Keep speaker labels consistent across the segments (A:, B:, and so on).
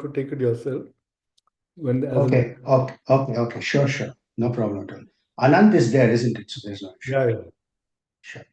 A: to take it yourself.
B: Okay. Sure. No problem at all. Anand is there, isn't it? So there's no issue.
A: Yeah.
B: Sure.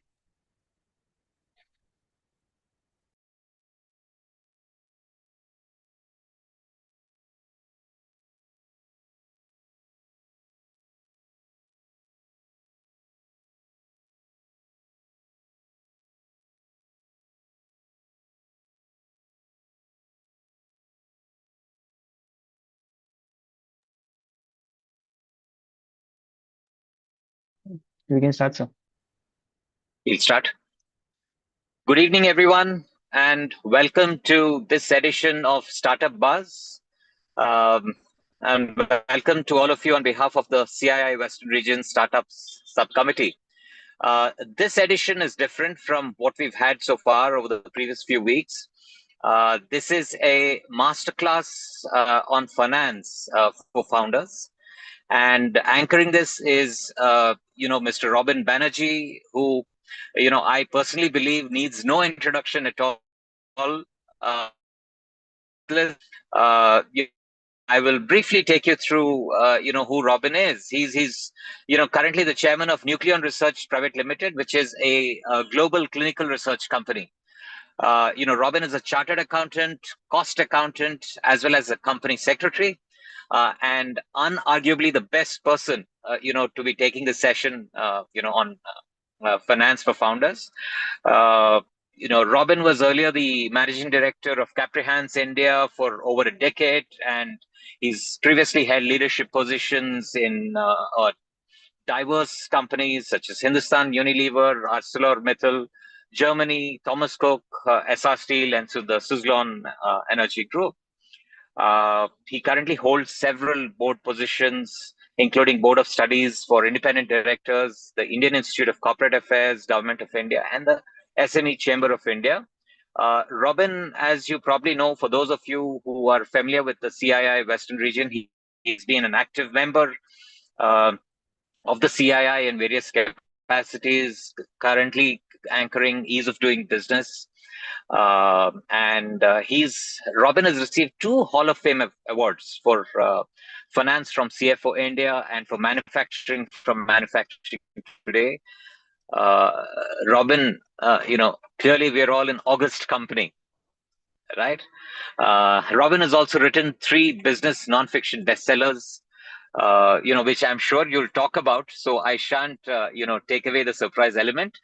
C: We can start, sir.
D: We'll start. Good evening, everyone, and welcome to this edition of Startup Buzz. And welcome to all of you on behalf of the CII Western Region Startups Subcommittee. This edition is different from what we've had so far over the previous few weeks. This is a masterclass on finance for founders. And anchoring this is, Mr. Robin Banerjee, who, I personally believe needs no introduction at all. I will briefly take you through, who Robin is. He's currently the chairman of Nucleon Research Private Limited, which is a global clinical research company. Robin is a chartered accountant, cost accountant, as well as a company secretary. And unarguably the best person, to be taking the session, on finance for founders. Robin was earlier the managing director of Caprihance India for over a decade, and he's previously held leadership positions in diverse companies such as Hindustan Unilever, ArcelorMittal, Germany, Thomas Cook, Essar Steel, and so the Suzlon Energy Group. He currently holds several board positions, including Board of Studies for Independent Directors, the Indian Institute of Corporate Affairs, Government of India, and the SME Chamber of India. Robin, as you probably know, for those of you who are familiar with the CII Western region, he's been an active member of the CII in various capacities, currently anchoring ease of doing business. Robin has received 2 Hall of Fame awards for finance from CFO India and for manufacturing from Manufacturing Today. Robin, clearly we're all in August company, right? Robin has also written 3 business nonfiction bestsellers, which I'm sure you'll talk about. So I shan't, take away the surprise element.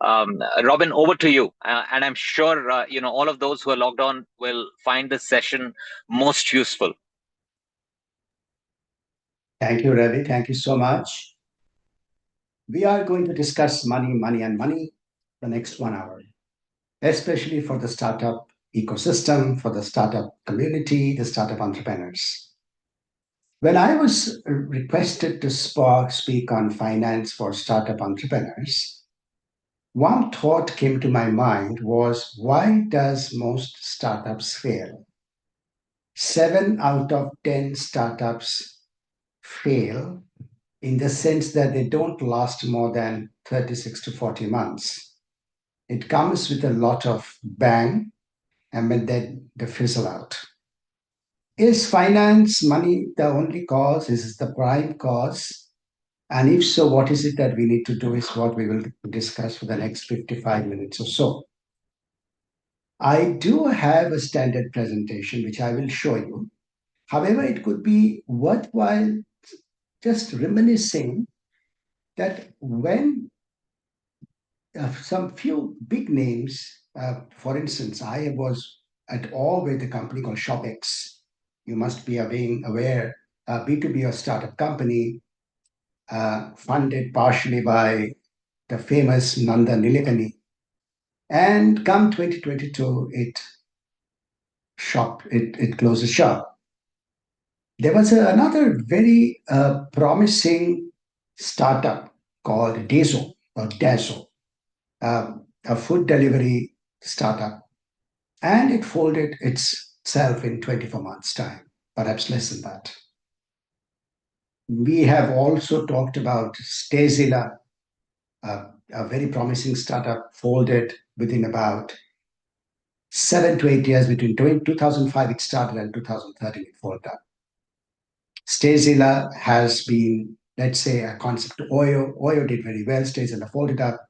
D: Robin, over to you. And I'm sure, all of those who are logged on will find this session most useful.
B: Thank you, Ravi. Thank you so much. We are going to discuss money the next 1 hour, especially for the startup ecosystem, for the startup community, the startup entrepreneurs. When I was requested to speak on finance for startup entrepreneurs, one thought came to my mind was, why does most startups fail? 7 out of 10 startups fail in the sense that they don't last more than 36 to 40 months. It comes with a lot of bang, and then they fizzle out. Is finance, money, the only cause? Is it the prime cause? And if so, what is it that we need to do is what we will discuss for the next 55 minutes or so. I do have a standard presentation, which I will show you. However, it could be worthwhile just reminiscing that when some few big names, for instance, I was at awe with a company called ShopX. You must be aware, B2B or startup company, funded partially by the famous Nanda Nilekani. And come 2022, it closes shop. There was another very promising startup called Dazo, a food delivery startup, and it folded itself in 24 months' time, perhaps less than that. We have also talked about Stazilla, a very promising startup, folded within about 7 to 8 years between 2005 it started and 2013 it folded up. Stazilla has been, let's say, a concept. Oyo did very well. Stazilla folded up.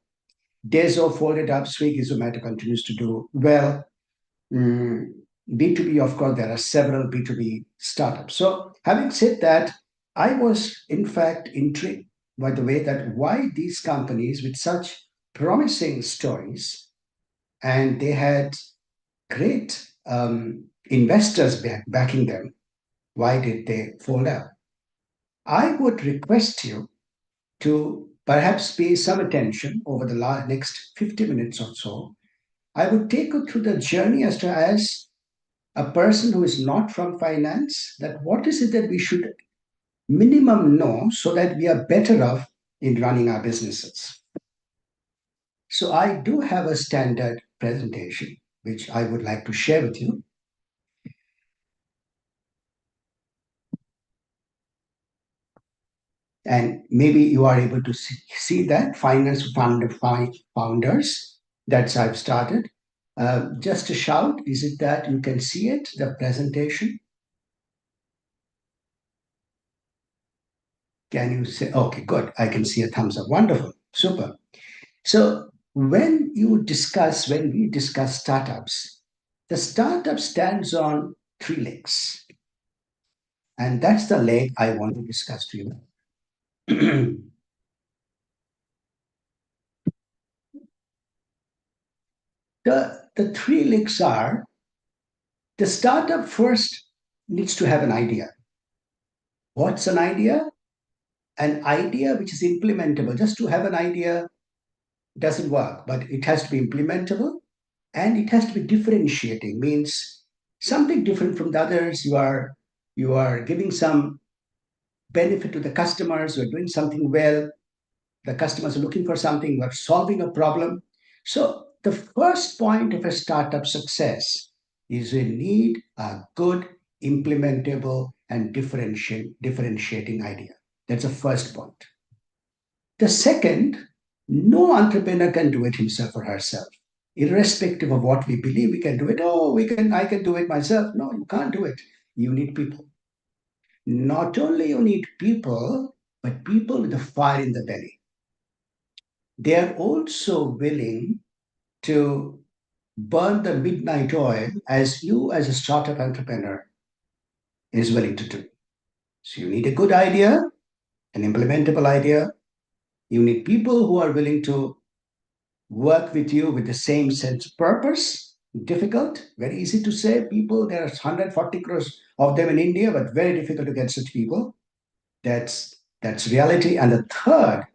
B: Dezo folded up. Swiggy Zomato continues to do well. B2B, of course, there are several B2B startups. So having said that, I was in fact intrigued by the way that why these companies with such promising stories and they had great investors backing them, why did they fold out? I would request you to perhaps pay some attention over the next 50 minutes or so. I would take you through the journey as a person who is not from finance, that what is it that we should minimum know so that we are better off in running our businesses. So I do have a standard presentation, which I would like to share with you. And maybe you are able to see that finance founders. That's I've started. Just a shout, is it that you can see it, the presentation? Can you say, okay, good. I can see a thumbs up. Wonderful. Super. So when we discuss startups, the startup stands on three legs. And that's the leg I want to discuss to you. The three legs are, the startup first needs to have an idea. What's an idea? An idea which is implementable. Just to have an idea doesn't work, but it has to be implementable and it has to be differentiating, means something different from the others. You are giving some benefit to the customers, you're doing something well, the customers are looking for something, we're solving a problem. So the first point of a startup success is we need a good, implementable, and differentiating idea. That's the first point. The second, no entrepreneur can do it himself or herself. Irrespective of what we believe, we can do it. Oh, I can do it myself. No, you can't do it. You need people. Not only you need people, but people with a fire in the belly. They are also willing to burn the midnight oil as you as a startup entrepreneur is willing to do. So you need a good idea, an implementable idea. You need people who are willing to work with you with the same sense of purpose. Difficult, very easy to say. People, there are 140 crores of them in India, but very difficult to get such people. That's reality. And the third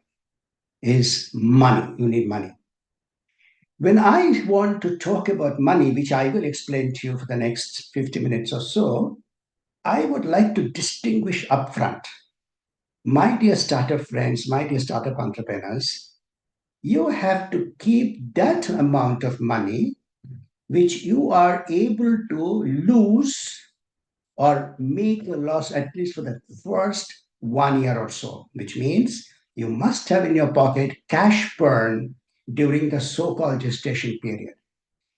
B: is money. You need money. When I want to talk about money, which I will explain to you for the next 50 minutes or so, I would like to distinguish upfront. My dear startup friends, my dear startup entrepreneurs, you have to keep that amount of money which you are able to lose or make a loss at least for the first 1 year or so, which means you must have in your pocket cash burn during the so-called gestation period.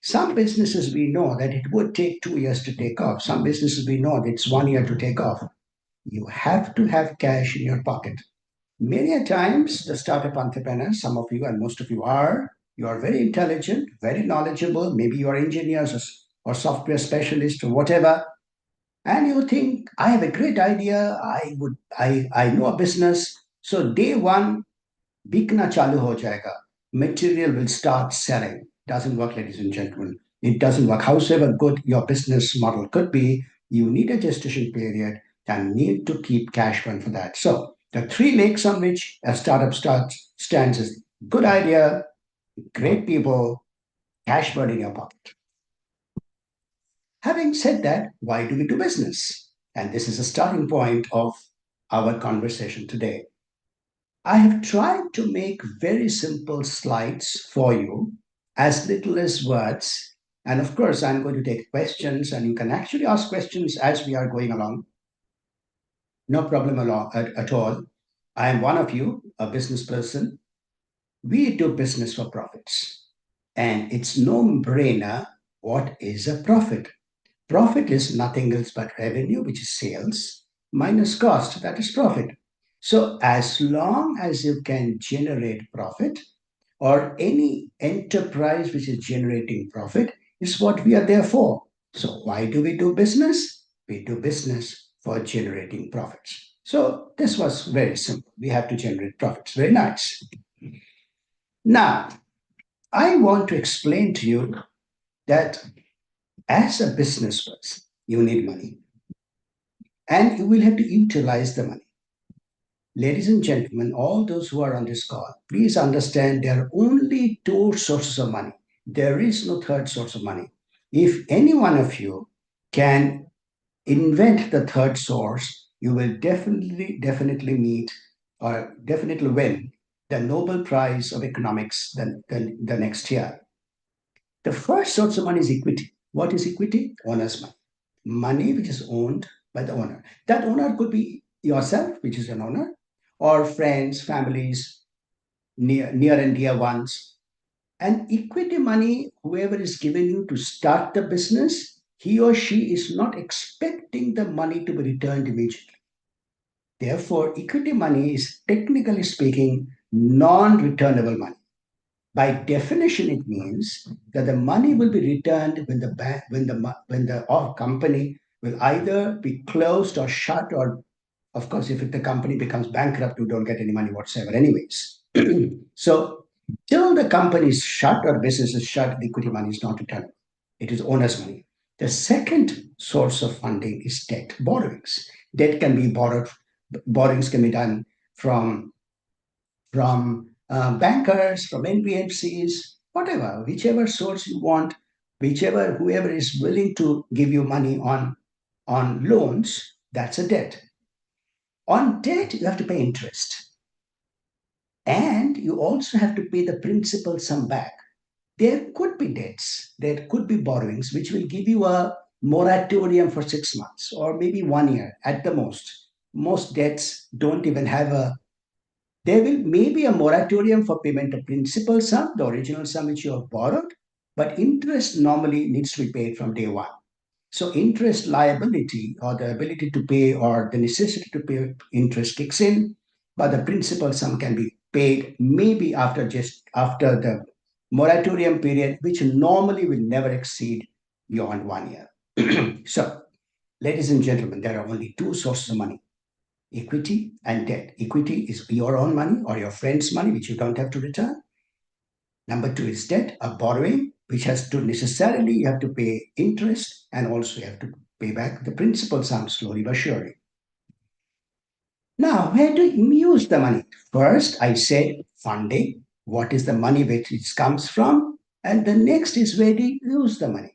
B: Some businesses we know that it would take 2 years to take off. Some businesses we know that it's 1 year to take off. You have to have cash in your pocket. Many a times, the startup entrepreneurs, some of you and most of you are very intelligent, very knowledgeable. Maybe you are engineers or software specialists or whatever. And you think, I have a great idea. I know a business. So day one, bikna chalu ho jayega. Material will start selling. Doesn't work, ladies and gentlemen. It doesn't work. However good your business model could be, you need a gestation period and need to keep cash burn for that. So the three legs on which a startup stands is good idea, great people, cash burn in your pocket. Having said that, why do we do business? And this is a starting point of our conversation today. I have tried to make very simple slides for you, as little as words. And of course, I'm going to take questions, and you can actually ask questions as we are going along. No problem at all. I am one of you, a business person. We do business for profits. And it's no brainer what is a profit? Profit is nothing else but revenue, which is sales, minus cost, that is profit. So as long as you can generate profit, or any enterprise which is generating profit, is what we are there for. So why do we do business? We do business for generating profits. So this was very simple. We have to generate profits. Very nice. Now, I want to explain to you that as a business person, you need money and you will have to utilize the money. Ladies and gentlemen, all those who are on this call, please understand there are only two sources of money. There is no third source of money. If any one of you can invent the third source, you will definitely meet or definitely win the Nobel Prize of Economics the next year. The first source of money is equity. What is equity? Owner's money. Money which is owned by the owner. That owner could be yourself, which is an owner, or friends, families, near and dear ones. And equity money, whoever is giving you to start the business, he or she is not expecting the money to be returned immediately. Therefore, equity money is technically speaking non-returnable money. By definition, it means that the money will be returned when the bank, when the company will either be closed or shut, or of course, if the company becomes bankrupt, you don't get any money whatsoever, anyways. So, till the company is shut or business is shut, the equity money is not returned. It is owner's money. The second source of funding is debt, borrowings. Debt can be borrowed. Borrowings can be done from bankers, from NBFCs, whatever, whichever source you want, whoever is willing to give you money on loans, that's a debt. On debt, you have to pay interest. And you also have to pay the principal sum back. There could be debts, there could be borrowings, which will give you a moratorium for 6 months or maybe 1 year at the most. Most debts don't even have a there will maybe a moratorium for payment of principal sum, the original sum which you have borrowed, but interest normally needs to be paid from day one. So interest liability or the ability to pay or the necessity to pay interest kicks in, but the principal sum can be paid maybe after the moratorium period, which normally will never exceed beyond 1 year. So, ladies and gentlemen, there are only two sources of money: equity and debt. Equity is your own money or your friend's money, which you don't have to return. Number two is debt, a borrowing, which has to necessarily you have to pay interest and also you have to pay back the principal sum slowly but surely. Now, where do you use the money? First, I said funding. What is the money which it comes from? And the next is where do you use the money?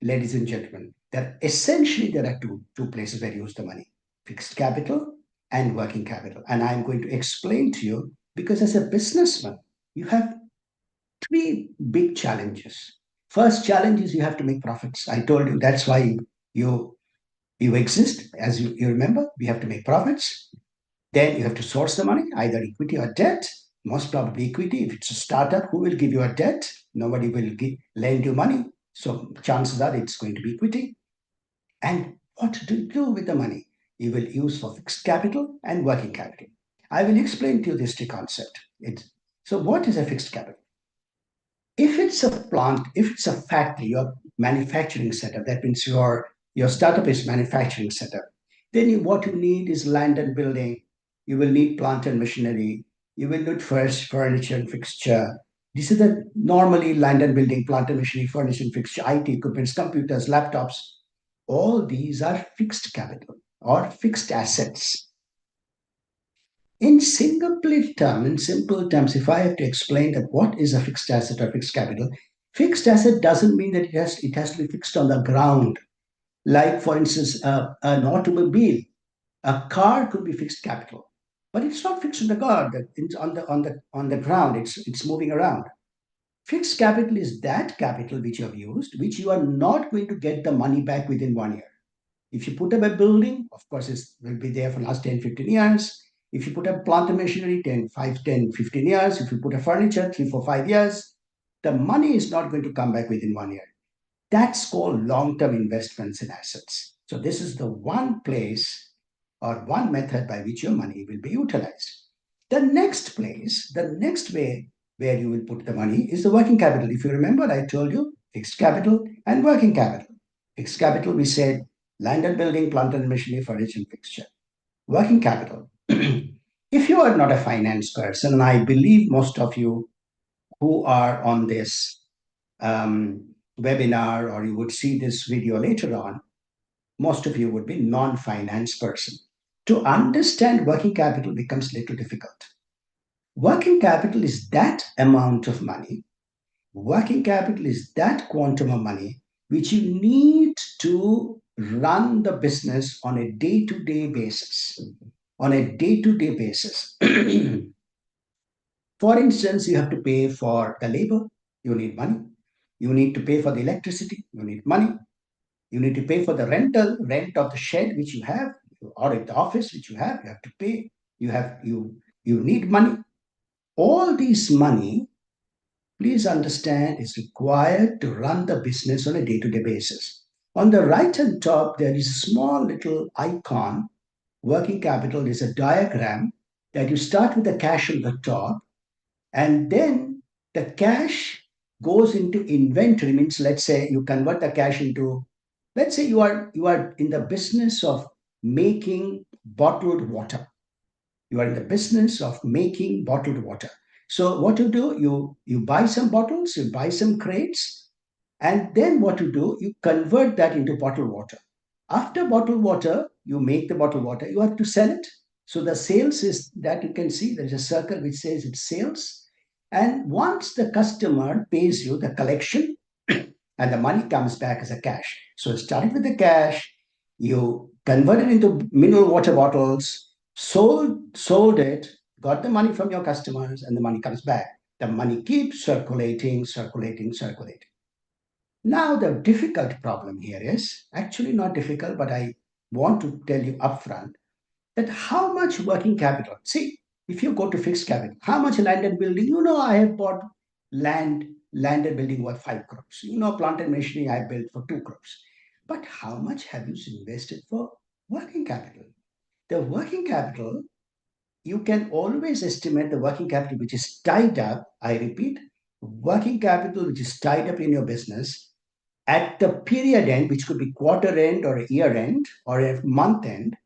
B: Ladies and gentlemen, there are two places where you use the money: fixed capital and working capital. And I'm going to explain to you because as a businessman, you have three big challenges. First challenge is you have to make profits. I told you that's why you you exist. As you remember, we have to make profits. Then you have to source the money, either equity or debt. Most probably equity. If it's a startup, who will give you a debt? Nobody will lend you money. So chances are it's going to be equity. And what to do with the money? You will use for fixed capital and working capital. I will explain to you this concept. So what is a fixed capital? If it's a plant, if it's a factory, your manufacturing setup, that means your startup is manufacturing setup, then what you need is land and building. You will need plant and machinery. You will need first furniture and fixture. This is the normally land and building, plant and machinery, furniture and fixture, IT equipments, computers, laptops. All these are fixed capital or fixed assets. In simple terms, if I have to explain that what is a fixed asset or fixed capital, fixed asset doesn't mean that it has to be fixed on the ground. Like for instance, an automobile, a car could be fixed capital, but it's not fixed on the ground. It's on the ground. It's moving around. Fixed capital is that capital which you have used, which you are not going to get the money back within 1 year. If you put up a building, of course, it will be there for the last 10, 15 years. If you put up plant and machinery, 10, 15 years. If you put a furniture, 3, 4, 5 years, the money is not going to come back within 1 year. That's called long-term investments in assets. So this is the one place or one method by which your money will be utilized. The next place, the next way where you will put the money is the working capital. If you remember, I told you fixed capital and working capital. Fixed capital, we said land and building, plant and machinery, furniture and fixture. Working capital. If you are not a finance person, and I believe most of you who are on this webinar or you would see this video later on, most of you would be non-finance person. To understand working capital becomes a little difficult. Working capital is that amount of money. Working capital is that quantum of money which you need to run the business on a day-to-day basis. On a day-to-day basis. For instance, you have to pay for the labor, you need money. You need to pay for the electricity, you need money. You need to pay for the rent of the shed which you have, or at the office which you have to pay. You need money. All this money, please understand, is required to run the business on a day-to-day basis. On the right hand top, there is a small little icon. Working capital is a diagram that you start with the cash on the top, and then the cash goes into inventory. Means, let's say you convert the cash into, let's say you are in the business of making bottled water. You are in the business of making bottled water. So what you do, you buy some bottles, you buy some crates, and then what you do, you convert that into bottled water. After bottled water, you make the bottled water, you have to sell it. So the sales is that you can see there's a circle which says it's sales. And once the customer pays you the collection, and the money comes back as a cash. So starting with the cash, you convert it into mineral water bottles, sold it, got the money from your customers, and the money comes back. The money keeps circulating. Now, the difficult problem here is actually not difficult, but I want to tell you upfront that how much working capital. See, if you go to fixed capital, how much land and building? I have bought land and building worth 5 crores. Plant and machinery I built for 2 crores. But how much have you invested for working capital? The working capital, you can always estimate the working capital which is tied up. I repeat, working capital which is tied up in your business at the period end, which could be quarter end or a year end or a month end.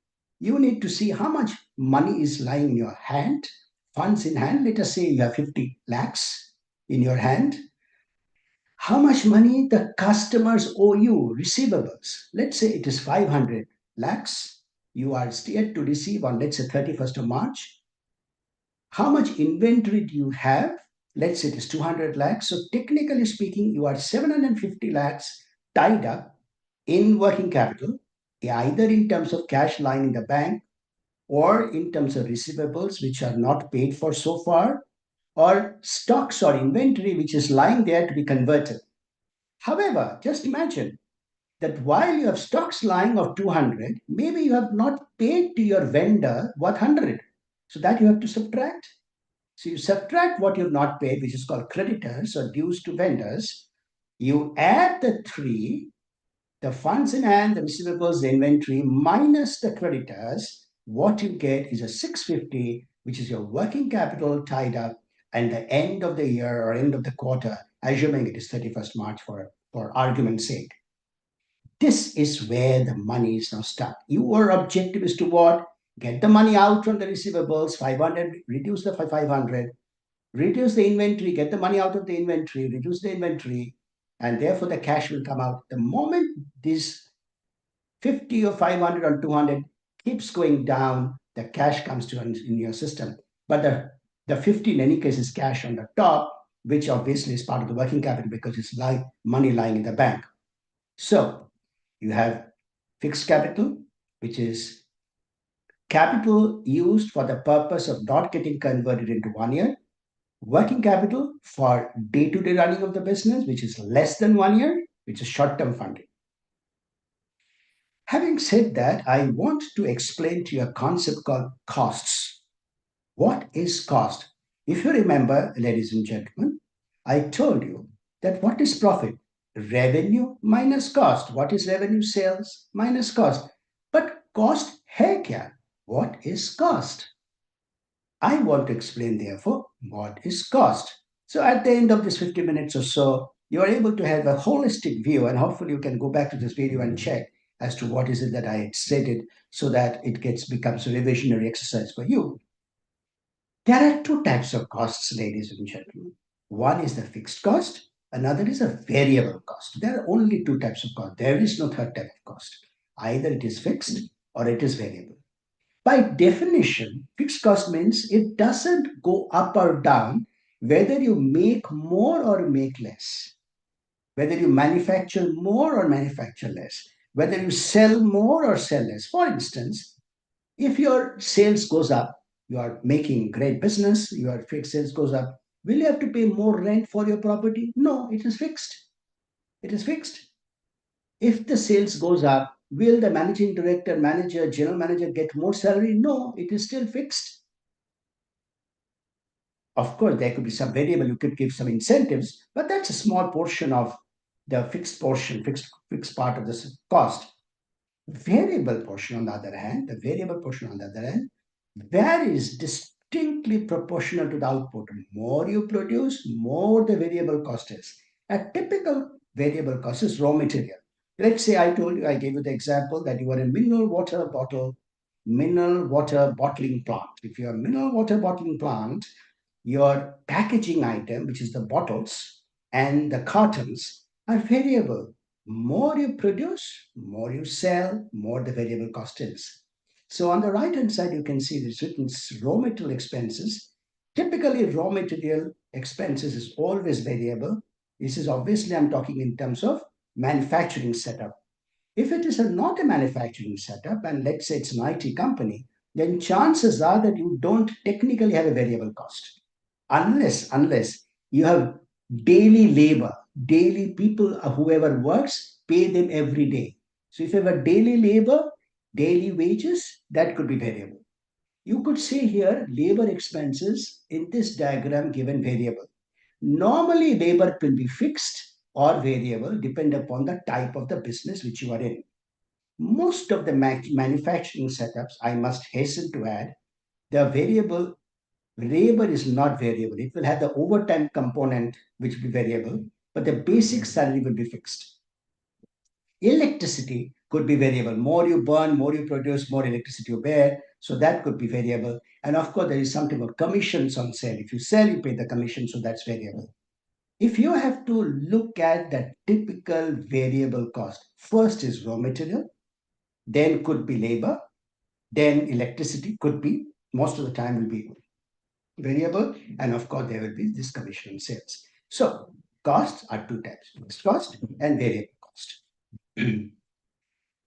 B: You need to see how much money is lying in your hand, funds in hand. Let us say you have 50 lakhs in your hand. How much money the customers owe you, receivables. Let's say it is 500 lakhs. You are yet to receive on, let's say, 31st of March. How much inventory do you have? Let's say it is 200 lakhs. So technically speaking, you are 750 lakhs tied up in working capital, either in terms of cash lying in the bank or in terms of receivables which are not paid for so far, or stocks or inventory which is lying there to be converted. However, just imagine that while you have stocks lying of 200, maybe you have not paid to your vendor what 100. So that you have to subtract. So you subtract what you have not paid, which is called creditors or dues to vendors. You add the three, the funds in hand, the receivables, the inventory, minus the creditors. What you get is a 650, which is your working capital tied up and the end of the year or end of the quarter, assuming it is 31st March for argument's sake. This is where the money is now stuck. Your objective is to what? Get the money out from the receivables, 500, reduce the 500, reduce the inventory, get the money out of the inventory, reduce the inventory, and therefore the cash will come out. The moment this 50 or 500 or 200 keeps going down, the cash comes to in your system. But the 50 in any case is cash on the top, which obviously is part of the working capital because it's like money lying in the bank. So you have fixed capital, which is capital used for the purpose of not getting converted into 1 year. Working capital for day-to-day running of the business, which is less than 1 year, which is short-term funding. Having said that, I want to explain to you a concept called costs. What is cost? If you remember, ladies and gentlemen, I told you that what is profit? revenue minus cost. What is revenue? Sales minus cost. But cost hai kya? What is cost? I want to explain, therefore, what is cost. So at the end of this 50 minutes or so, you are able to have a holistic view, and hopefully you can go back to this video and check as to what is it that I stated, so that it becomes a revisionary exercise for you. There are two types of costs, ladies and gentlemen. One is the fixed cost, another is a variable cost. There are only two types of cost. There is no third type of cost. Either it is fixed or it is variable. By definition, fixed cost means it doesn't go up or down whether you make more or make less, whether you manufacture more or manufacture less, whether you sell more or sell less. For instance, if your sales goes up, you are making great business, your fixed sales goes up, will you have to pay more rent for your property? No, it is fixed. It is fixed. If the sales goes up, will the managing director, manager, general manager get more salary? No, it is still fixed. Of course, there could be some variable, you could give some incentives, but that's a small portion of the fixed portion, fixed part of this cost. Variable portion, on the other hand, the variable portion, on the other hand, varies distinctly proportional to the output. More you produce, more the variable cost is. A typical variable cost is raw material. Let's say I gave you the example that you are a mineral water bottling plant. If you are a mineral water bottling plant, your packaging item, which is the bottles and the cartons, are variable. More you produce, more you sell, more the variable cost is. So on the right hand side, you can see it's written raw material expenses. Typically, raw material expenses is always variable. This is obviously, I'm talking in terms of manufacturing setup. If it is not a manufacturing setup, and let's say it's an IT company, then chances are that you don't technically have a variable cost. Unless you have daily labor, daily people, whoever works, pay them every day. So if you have a daily labor, daily wages, that could be variable. You could say here labor expenses in this diagram given variable. Normally labor will be fixed or variable depend upon the type of the business which you are in. Most of the manufacturing setups, I must hasten to add, the variable labor is not variable. It will have the overtime component which will be variable, but the basic salary will be fixed. Electricity could be variable. More you burn, more you produce, more electricity you bear. So that could be variable. And of course, there is something about commissions on sale. If you sell, you pay the commission, so that's variable. If you have to look at the typical variable cost, first is raw material, then could be labor, then electricity could be, most of the time will be variable, and of course there will be this commission on sales. So costs are two types, fixed cost and variable cost.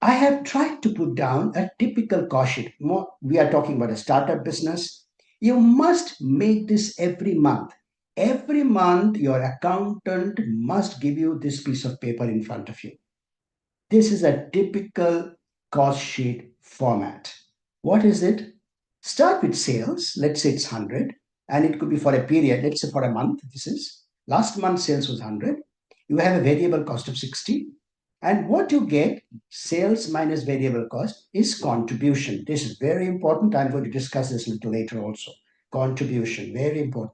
B: I have tried to put down a typical cost sheet. We are talking about a startup business. You must make this every month. Every month, your accountant must give you this piece of paper in front of you. This is a typical cost sheet format. What is it? Start with sales. Let's say it's 100, and it could be for a period. Let's say for a month. This is last month sales was 100. You have a variable cost of 60. And what you get, sales minus variable cost, is contribution. This is very important. I'm going to discuss this a little later also. Contribution, very important.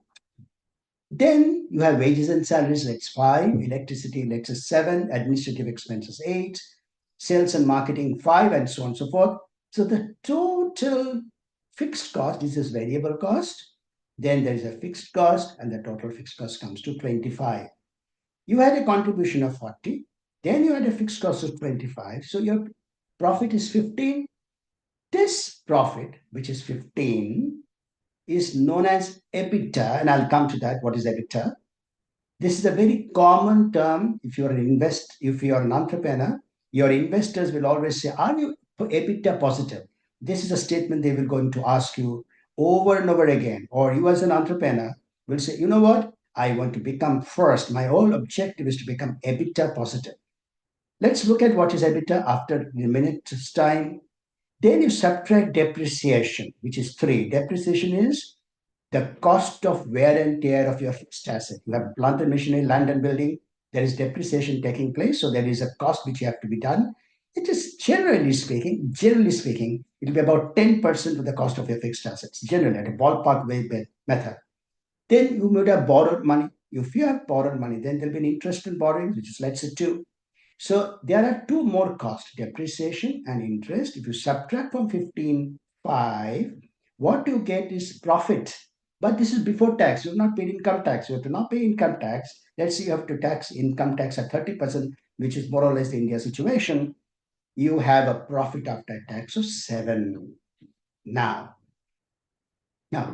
B: Then you have wages and salaries, that's 5, electricity, let's say 7, administrative expenses 8, sales and marketing 5, and so on and so forth. So the total fixed cost, this is variable cost. Then there is a fixed cost, and the total fixed cost comes to 25. You had a contribution of 40. Then you had a fixed cost of 25. So your profit is 15. This profit, which is 15, is known as EBITDA, and I'll come to that. What is EBITDA? This is a very common term. If you are an entrepreneur, your investors will always say, "Are you EBITDA positive?" This is a statement they will going to ask you over and over again. Or you as an entrepreneur will say, "You know what? I want to become first. My whole objective is to become EBITDA positive." Let's look at what is EBITDA after a minute's time. Then you subtract depreciation, which is 3. Depreciation is the cost of wear and tear of your fixed asset. You have plant and machinery, land and building. there is depreciation taking place, so there is a cost which you have to be done. It is generally speaking, it will be about 10% of the cost of your fixed assets, generally at a ballpark way method. Then you would have borrowed money. If you have borrowed money, then there'll be an interest in borrowing, which is let's say 2. So there are two more costs, depreciation and interest. If you subtract from 15,500, what you get is profit. But this is before tax. You have not paid income tax. You have to not pay income tax. Let's say you have to tax income tax at 30%, which is more or less the India situation. You have a profit after tax of 7. Now,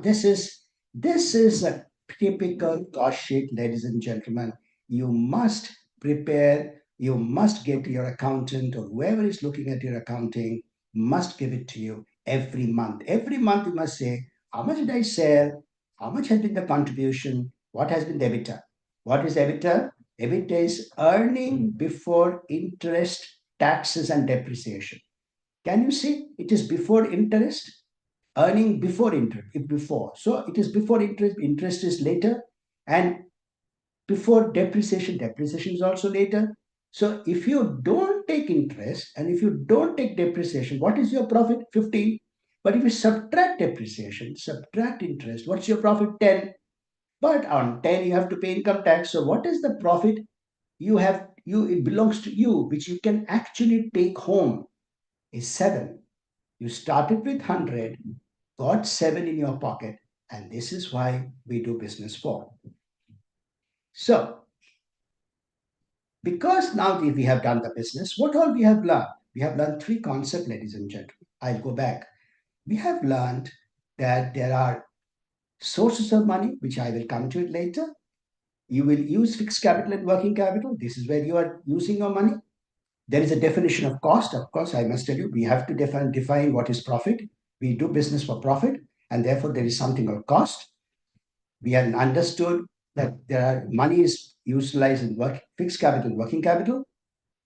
B: this is a typical cost sheet, ladies and gentlemen. You must prepare, you must get your accountant or whoever is looking at your accounting must give it to you every month. Every month you must say, how much did I sell? How much has been the contribution? What has been the EBITDA? What is EBITDA? EBITDA is earning before interest, taxes, and depreciation. Can you see? It is before interest, earning before interest, before. So it is before interest, interest is later, and before depreciation, depreciation is also later. So if you don't take interest and if you don't take depreciation, what is your profit? 15. But if you subtract depreciation, subtract interest, what's your profit? 10. But on 10, you have to pay income tax. So what is the profit you have? It belongs to you, which you can actually take home is 7. You started with 100, got 7 in your pocket, and this is why we do business for. So, because now we have done the business, what all we have learned? We have learned 3 concepts, ladies and gentlemen. I'll go back. We have learned that there are sources of money, which I will come to it later. You will use fixed capital and working capital. This is where you are using your money. There is a definition of cost. Of course, I must tell you, we have to define what is profit. We do business for profit, and therefore there is something called cost. We have understood that there are money is utilized in fixed capital, working capital.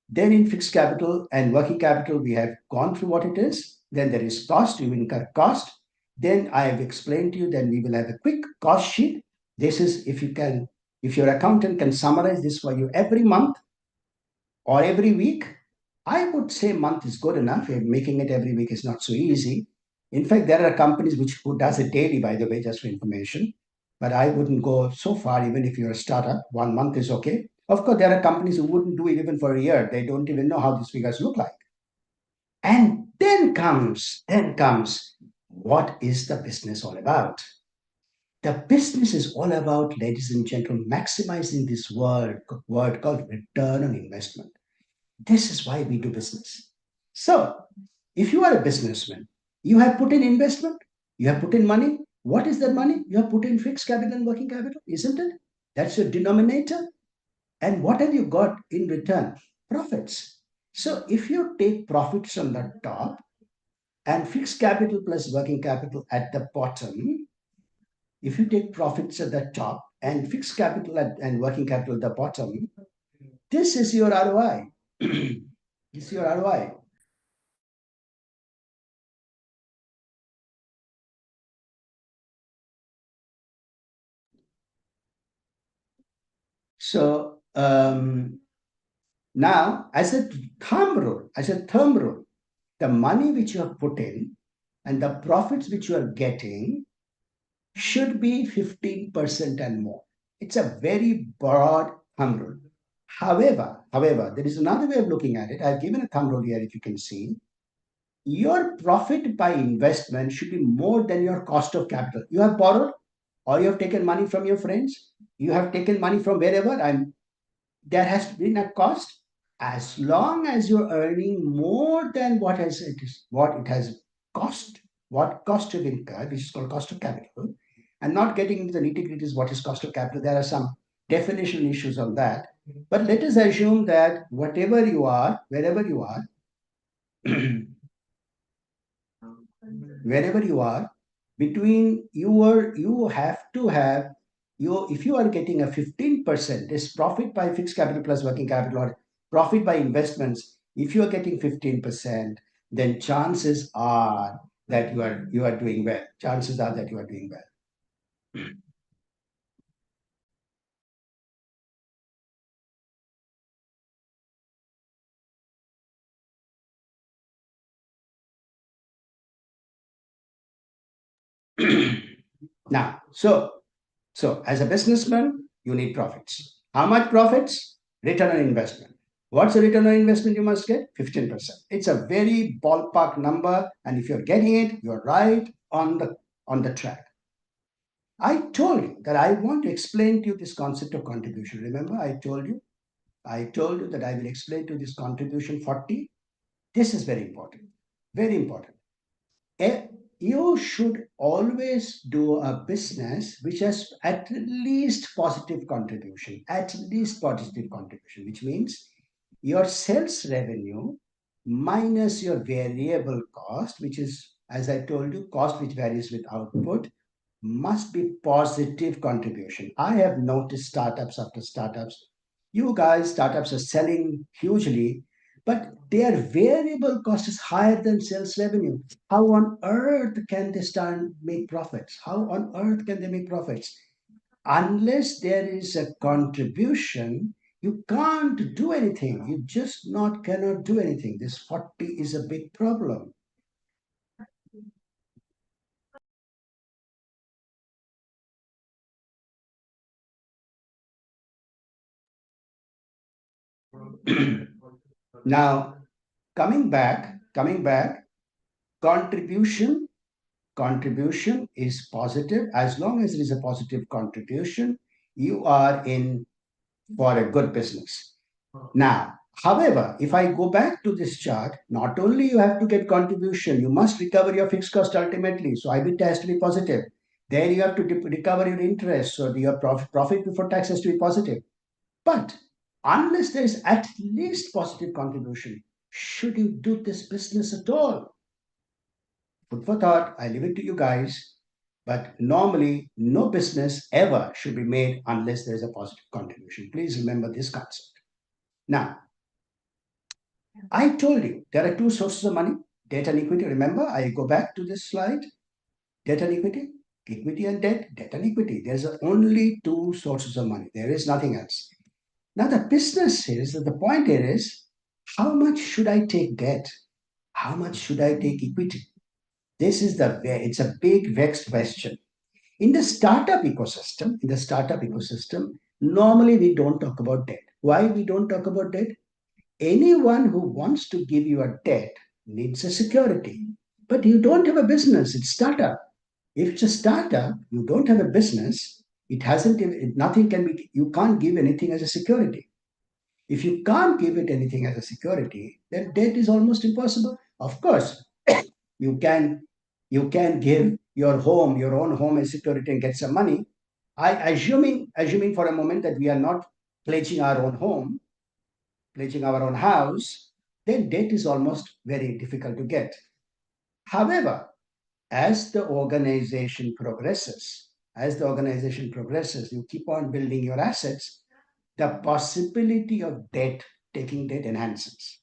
B: Then in fixed capital and working capital, we have gone through what it is. Then there is cost, you incur cost. Then I have explained to you, then we will have a quick cost sheet. This is if your accountant can summarize this for you every month or every week, I would say month is good enough. Making it every week is not so easy. In fact, there are companies who does it daily, by the way, just for information. But I wouldn't go so far, even if you're a startup. 1 month is okay. Of course, there are companies who wouldn't do it even for a year. They don't even know how these figures look like. And then comes what is the business all about? The business is all about, ladies and gentlemen, maximizing this word called return on investment. This is why we do business. So, if you are a businessman, you have put in investment, you have put in money. What is that money? You have put in fixed capital and working capital, isn't it? That's your denominator. And what have you got in return? Profits. So, if you take profits on the top and fixed capital plus working capital at the bottom, if you take profits at the top and fixed capital and working capital at the bottom, this is your ROI. This is your ROI. So now, as a thumb rule, the money which you have put in and the profits which you are getting should be 15% and more. It's a very broad thumb rule. However, there is another way of looking at it. I've given a thumb rule here, if you can see. Your profit by investment should be more than your cost of capital. You have borrowed or you have taken money from your friends. You have taken money from wherever. There has been a cost. As long as you're earning more than what it has cost, what cost you've incurred, which is called cost of capital, and not getting into the nitty-gritties what is cost of capital. There are some definition issues on that. But let us assume that whatever you are, wherever you are, wherever you are, between you have to have if you are getting a 15%, this profit by fixed capital plus working capital or profit by investments, if you are getting 15%, then chances are that you are doing well. Chances are that you are doing well. Now, so as a businessman, you need profits. How much profits? Return on investment. What's the return on investment you must get? 15%. It's a very ballpark number, and if you're getting it, you're right on the track. I told you that I want to explain to you this concept of contribution. Remember, I told you that I will explain to you this contribution 40. This is very important. Very important. You should always do a business which has at least positive contribution, which means your sales revenue minus your variable cost, which is, as I told you, cost which varies with output, must be positive contribution. I have noticed startups after startups. You guys, startups are selling hugely, but their variable cost is higher than sales revenue. How on earth can they start make profits? How on earth can they make profits? Unless there is a contribution, you can't do anything. You just not cannot do anything. This 40 is a big problem. Now, coming back, contribution is positive. As long as there is a positive contribution, you are in for a good business. Now, however, if I go back to this chart, not only you have to get contribution, you must recover your fixed cost ultimately. So IBIT has to be positive. Then you have to recover your interest. So your profit before tax has to be positive. But unless there is at least positive contribution, should you do this business at all? Food for thought. I leave it to you guys. But normally, no business ever should be made unless there is a positive contribution. Please remember this concept. Now, I told you there are two sources of money, debt and equity. Remember, I go back to this slide, debt and equity and debt and equity. There's only two sources of money. There is nothing else. Now, the business is, the point here is, how much should I take debt? How much should I take equity? This is it's a big vexed question. In the startup ecosystem, normally we don't talk about debt. Why we don't talk about debt? Anyone who wants to give you a debt needs a security. But you don't have a business, it's startup. If it's a startup, you don't have a business, nothing can be, you can't give anything as a security. If you can't give it anything as a security, then debt is almost impossible. Of course, you can give your own home as security and get some money. Assuming for a moment that we are not pledging our own home, pledging our own house, then debt is almost very difficult to get. However, as the organization progresses, you keep on building your assets, the possibility of taking debt enhances.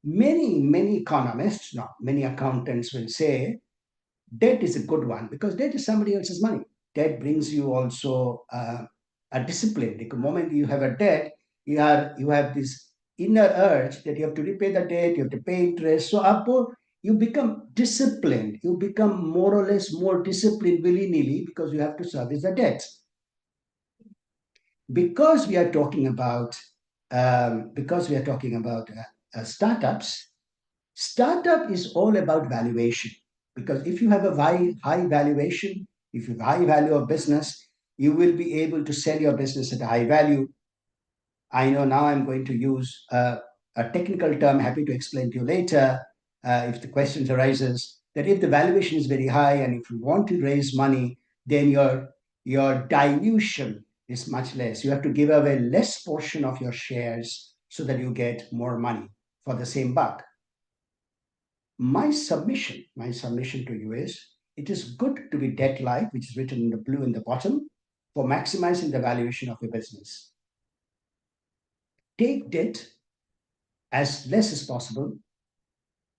B: Many economists, many accountants will say debt is a good one because debt is somebody else's money. Debt brings you also a discipline. The moment you have a debt, you have this inner urge that you have to repay the debt, you have to pay interest. So you become disciplined. You become more or less more disciplined willy-nilly because you have to service the debt. Because we are talking about startups, startup is all about valuation. Because if you have a high valuation, if you have high value of business, you will be able to sell your business at a high value. I know now I'm going to use a technical term, happy to explain to you later if the questions arises, that if the valuation is very high and if you want to raise money, then your dilution is much less. You have to give away less portion of your shares so that you get more money for the same buck. My submission to you is, it is good to be debt-like, which is written in the blue in the bottom, for maximizing the valuation of your business. Take debt as less as possible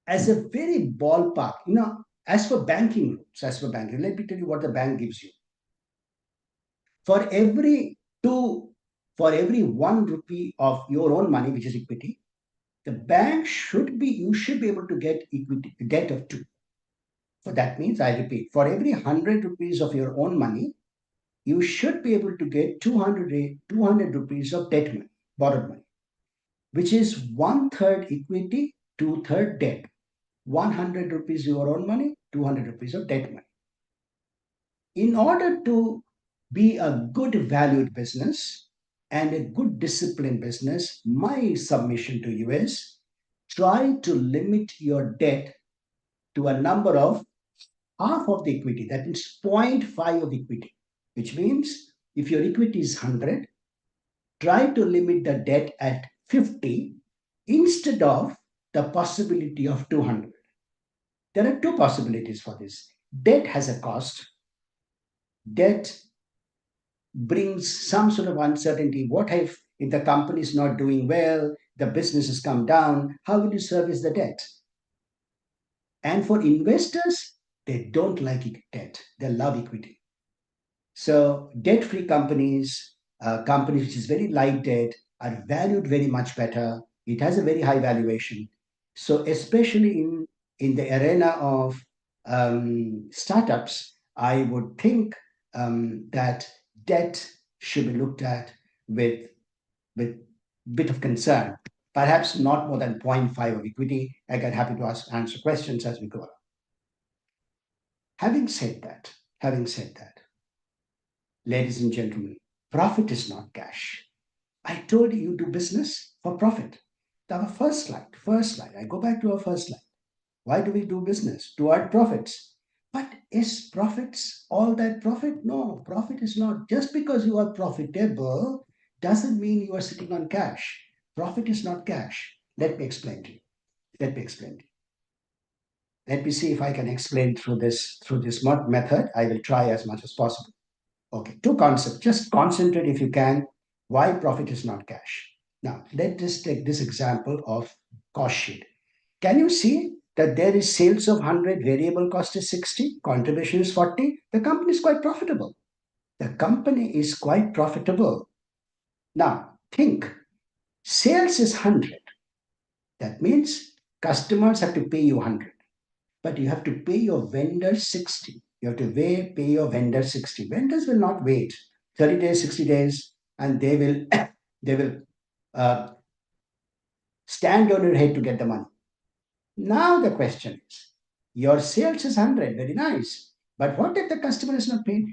B: as a very ballpark. As for banking rules, let me tell you what the bank gives you. For every 1 rupee of your own money, which is equity, you should be able to get debt of 2. So that means, I repeat, for every 100 rupees of your own money, you should be able to get 200 rupees of debt money, borrowed money, which is one-third equity, two-third debt. 100 rupees your own money, 200 rupees of debt money. In order to be a good valued business and a good disciplined business, my submission to you is try to limit your debt to a number of half of the equity, that means 0.5 of equity, which means if your equity is 100, try to limit the debt at 50 instead of the possibility of 200. There are two possibilities for this. Debt has a cost. Debt brings some sort of uncertainty. What if the company is not doing well, the business has come down, how will you service the debt? And for investors, they don't like debt, they love equity. So debt-free companies, companies which is very light debt, are valued very much better. It has a very high valuation. So especially in the arena of startups, I would think that debt should be looked at with bit of concern. Perhaps not more than 0.5 of equity. I get happy to answer questions as we go along. Having said that, ladies and gentlemen, profit is not cash. I told you do business for profit. Our first slide. I go back to our first slide. Why do we do business? To earn profits. But is profits all that profit? No, profit is not. Just because you are profitable doesn't mean you are sitting on cash. Profit is not cash. Let me explain to you. Let me see if I can explain through this method. I will try as much as possible. Okay, two concepts. Just concentrate if you can. Why profit is not cash? Now, let's just take this example of cost sheet. Can you see that there is sales of 100, variable cost is 60, contribution is 40? The company is quite profitable. Now, think, sales is 100. That means customers have to pay you 100, but you have to pay your vendor 60. You have to pay your vendor 60. Vendors will not wait 30 days, 60 days, and they will they will uh, stand on your head to get the money. Now the question is, your sales is 100, very nice. But what if the customer is not paid?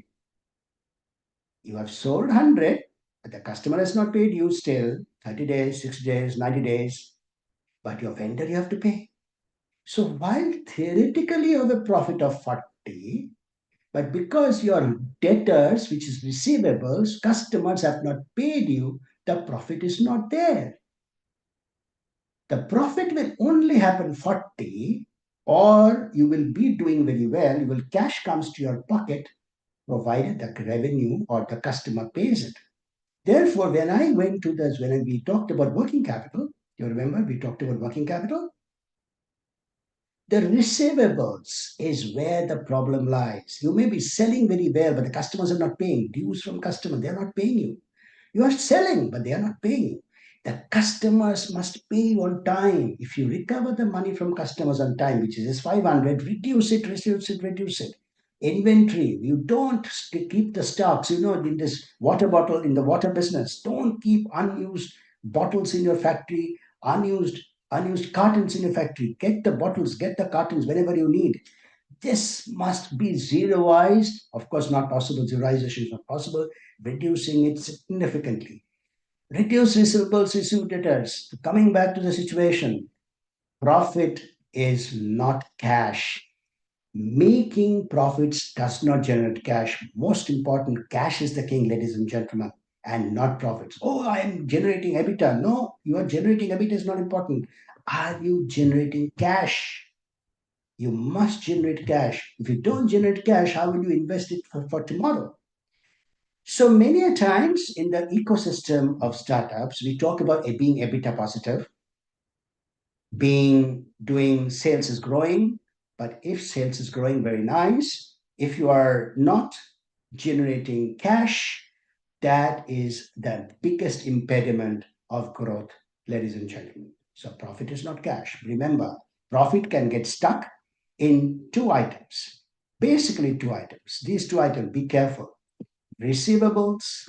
B: You have sold 100, but the customer has not paid you still 30 days, 60 days, 90 days. But your vendor you have to pay. So while theoretically you have a profit of 40, but because your debtors, which is receivables, customers have not paid you, the profit is not there. The profit will only happen 40, or you will be doing very well, cash comes to your pocket, provided the revenue or the customer pays it. Therefore, when we talked about working capital, you remember we talked about working capital? The receivables is where the problem lies. You may be selling very well, but the customers are not paying. Dues from customers, they are not paying you. You are selling, but they are not paying you. The customers must pay you on time. If you recover the money from customers on time, which is 500, reduce it. Inventory, you don't keep the stocks. In this water bottle, in the water business, don't keep unused bottles in your factory, unused cartons in your factory. Get the bottles, get the cartons whenever you need. This must be zeroized. Of course, not possible. Zeroization is not possible. Reducing it significantly. Reduce receivables, issue debtors. Coming back to the situation, profit is not cash. Making profits does not generate cash. Most important, cash is the king, ladies and gentlemen, and not profits. Oh, I am generating EBITDA. No, you are generating EBITDA is not important. Are you generating cash? You must generate cash. If you don't generate cash, how will you invest it for tomorrow? So many a times in the ecosystem of startups, we talk about being EBITDA positive, doing sales is growing. But if sales is growing, very nice. If you are not generating cash, that is the biggest impediment of growth, ladies and gentlemen. So profit is not cash. Remember, profit can get stuck in two items, basically two items. These two items, be careful. Receivables,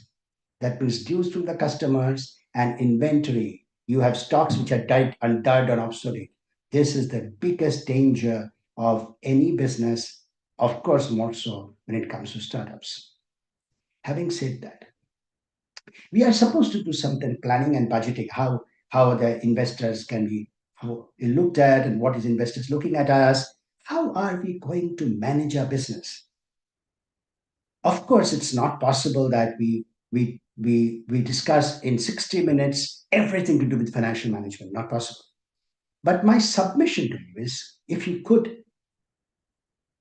B: that means dues to the customers, and inventory. You have stocks which are died or obsolete. This is the biggest danger of any business, of course, more so when it comes to startups. Having said that, we are supposed to do something planning and budgeting, how the investors can be how looked at and what is investors looking at us. How are we going to manage our business? Of course, it's not possible that we discuss in 60 minutes everything to do with financial management. Not possible. But my submission to you is, if you could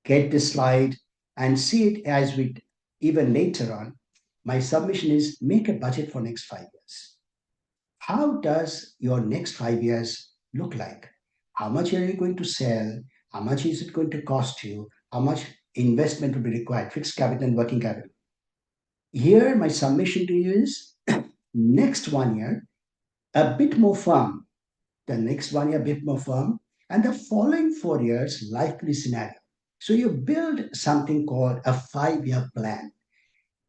B: get this slide and see it as we even later on, my submission is make a budget for next 5 years. How does your next 5 years look like? How much are you going to sell? How much is it going to cost you? How much investment will be required, fixed capital and working capital? Here, my submission to you is next 1 year, a bit more firm. The next 1 year, a bit more firm. And the following 4 years, likely scenario. So you build something called a 5 year plan.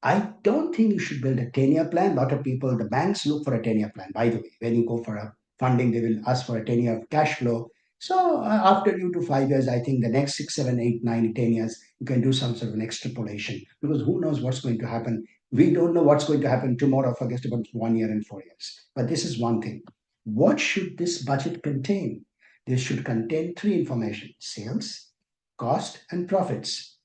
B: I don't think you should build a 10-year plan. A lot of people, the banks look for a 10-year plan. By the way, when you go for a funding, they will ask for a 10-year cash flow. So after you do 5 years, I think the next 6, 7, 8, 9, 10 years, you can do some sort of an extrapolation, because who knows what's going to happen. We don't know what's going to happen tomorrow, forget about 1 year and 4 years. But this is one thing. What should this budget contain? This should contain three information: sales, cost, and profits.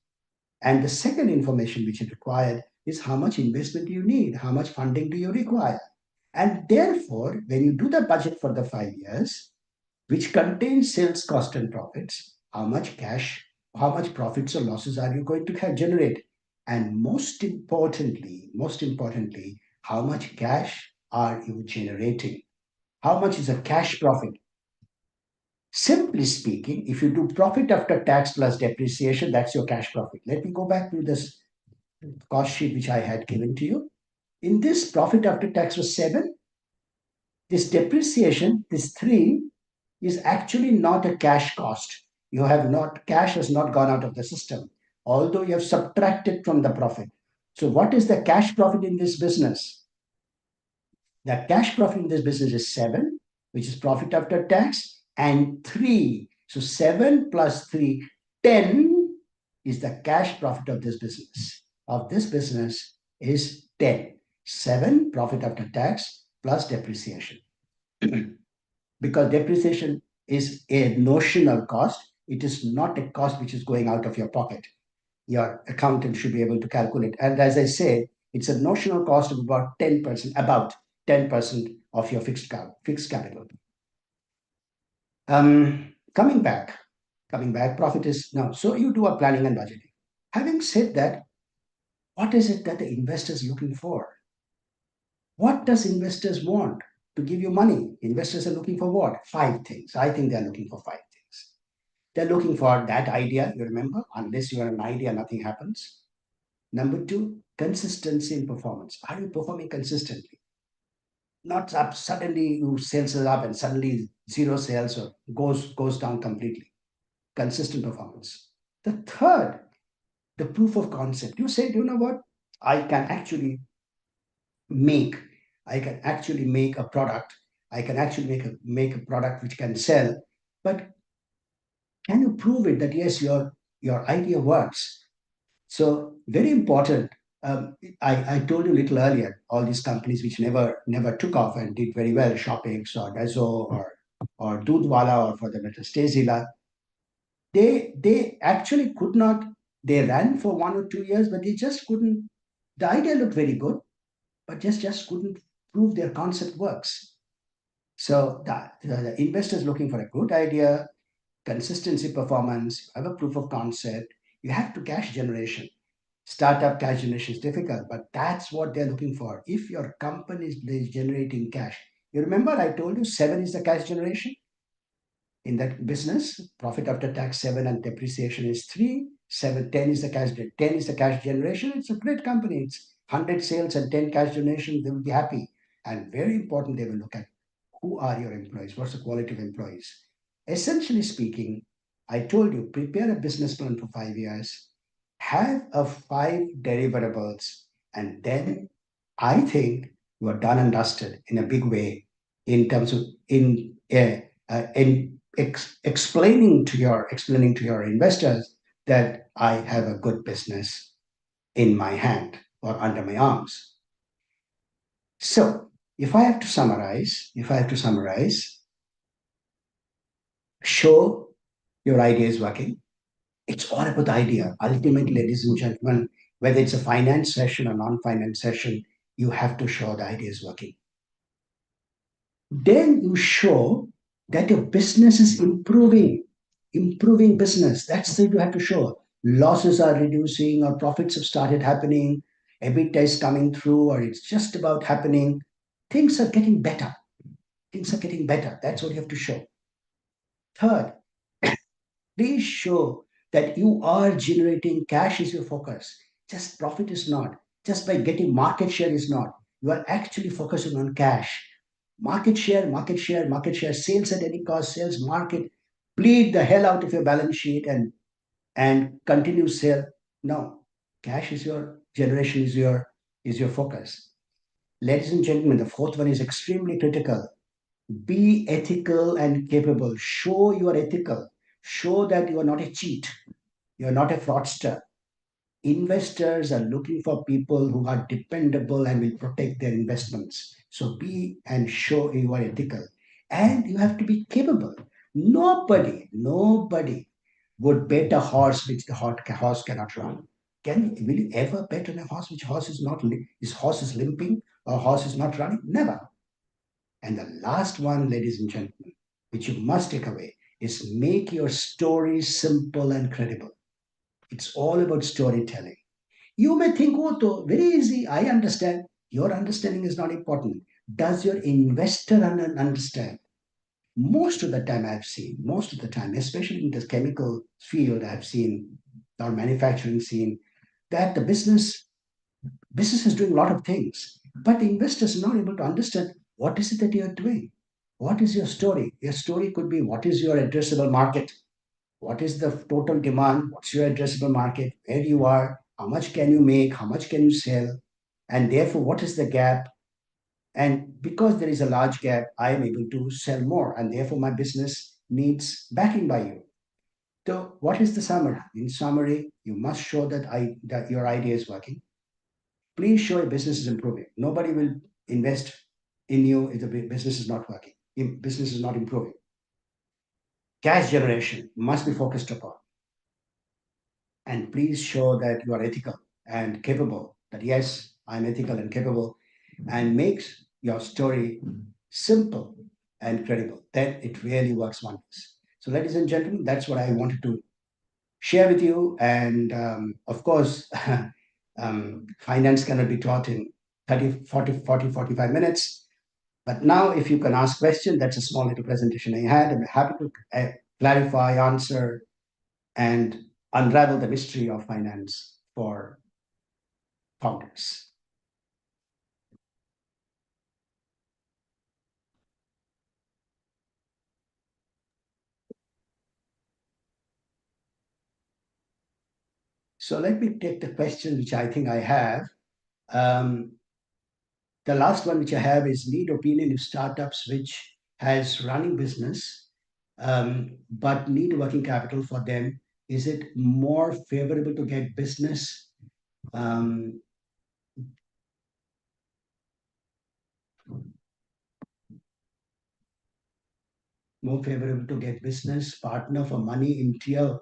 B: And the second information which is required is how much investment do you need? How much funding do you require? And therefore, when you do the budget for the 5 years, which contains sales, cost, and profits, how much cash, how much profits or losses are you going to generate? And most importantly, how much cash are you generating? How much is a cash profit? Simply speaking, if you do profit after tax plus depreciation, that's your cash profit. Let me go back to this cost sheet which I had given to you. In this, profit after tax was 7. This depreciation, this 3, is actually not a cash cost. Cash has not gone out of the system, although you have subtracted from the profit. So what is the cash profit in this business? The cash profit in this business is 7, which is profit after tax, and 3. So 7 plus 3, 10 is the cash profit of this business. Is 10. 7 profit after tax plus depreciation. Because depreciation is a notional cost. It is not a cost which is going out of your pocket. Your accountant should be able to calculate. And as I said, it's a notional cost of about 10% of your fixed capital. Coming back, profit is now. So you do a planning and budgeting. Having said that, what is it that the investor is looking for? What does investors want to give you money? Investors are looking for what? 5 things. I think they're looking for 5 things. They're looking for that idea. You remember, unless you have an idea, nothing happens. Number 2, consistency in performance. Are you performing consistently? Not up suddenly you sales is up and suddenly zero sales or goes down completely. Consistent performance. The third, the proof of concept. You said, you know what? I can actually make a product. I can actually make a product which can sell. But can you prove it that yes, your idea works? So very important. I told you a little earlier, all these companies which never took off and did very well, Shoppix or Dazo or Dudwala, or for the matter Stazila, they actually could not. They ran for 1 or 2 years, but they just couldn't. The idea looked very good, but just couldn't prove their concept works. So the investors looking for a good idea, consistency performance, have a proof of concept, you have to cash generation. Startup cash generation is difficult, but that's what they're looking for. If your company is generating cash, you remember I told you 7 is the cash generation in that business. Profit after tax 7 and depreciation is 3. 7, 10 is the cash. 10 is the cash generation. It's a great company. It's 100 sales and 10 cash generation. They will be happy. And very important, they will look at who are your employees. What's the quality of employees? Essentially speaking, I told you, prepare a business plan for 5 years, have a 5 deliverables, and then I think you are done and dusted in a big way in terms of explaining to your investors that I have a good business in my hand or under my arms. So if I have to summarize, show your idea is working. It's all about the idea. Ultimately, ladies and gentlemen, whether it's a finance session or non-finance session, you have to show the idea is working. Then you show that your business is improving business. That's the you have to show. Losses are reducing or profits have started happening, EBITDA is coming through, or it's just about happening. Things are getting better. Things are getting better. That's what you have to show. Third, please show that you are generating cash is your focus. Just profit is not. Just by getting market share is not. You are actually focusing on cash. Market share, market share, market share, sales at any cost, sales market, bleed the hell out of your balance sheet and continue sale. No. Cash is your generation is your focus. Ladies and gentlemen, the fourth one is extremely critical. Be ethical and capable. Show you are ethical. Show that you are not a cheat. You are not a fraudster. Investors are looking for people who are dependable and will protect their investments. So be and show you are ethical. And you have to be capable. Nobody would bet a horse which the horse cannot run. Will you ever bet on a horse which horse is not his horse is limping or horse is not running? Never. And the last one, ladies and gentlemen, which you must take away, is make your story simple and credible. It's all about storytelling. You may think, oh, very easy. I understand. Your understanding is not important. Does your investor understand? Most of the time, most of the time, especially in the chemical field, I've seen, or manufacturing scene, that the business is doing a lot of things, but the investors are not able to understand what is it that you're doing. What is your story? Your story could be what is your addressable market? What is the total demand? What's your addressable market? Where you are? How much can you make? How much can you sell? And therefore, what is the gap? And because there is a large gap, I am able to sell more, and therefore my business needs backing by you. So, what is the summary? In summary, you must show that your idea is working. Please show your business is improving. Nobody will invest in you if the business is not working, if business is not improving. Cash generation must be focused upon. And please show that you are ethical and capable, that yes, I'm ethical and capable, and makes your story simple and credible. Then it really works wonders. So, ladies and gentlemen, that's what I wanted to share with you. And of course, finance cannot be taught in 30, 40, 40, 45 minutes. But now, if you can ask questions, that's a small little presentation I had. I'm happy to clarify, answer, and unravel the mystery of finance for founders. So let me take the question which I think I have. Um, the last one which I have is need opinion if startups which has running business but need working capital for them. Is it more favorable to get business um, more favorable to get business partner for money in tier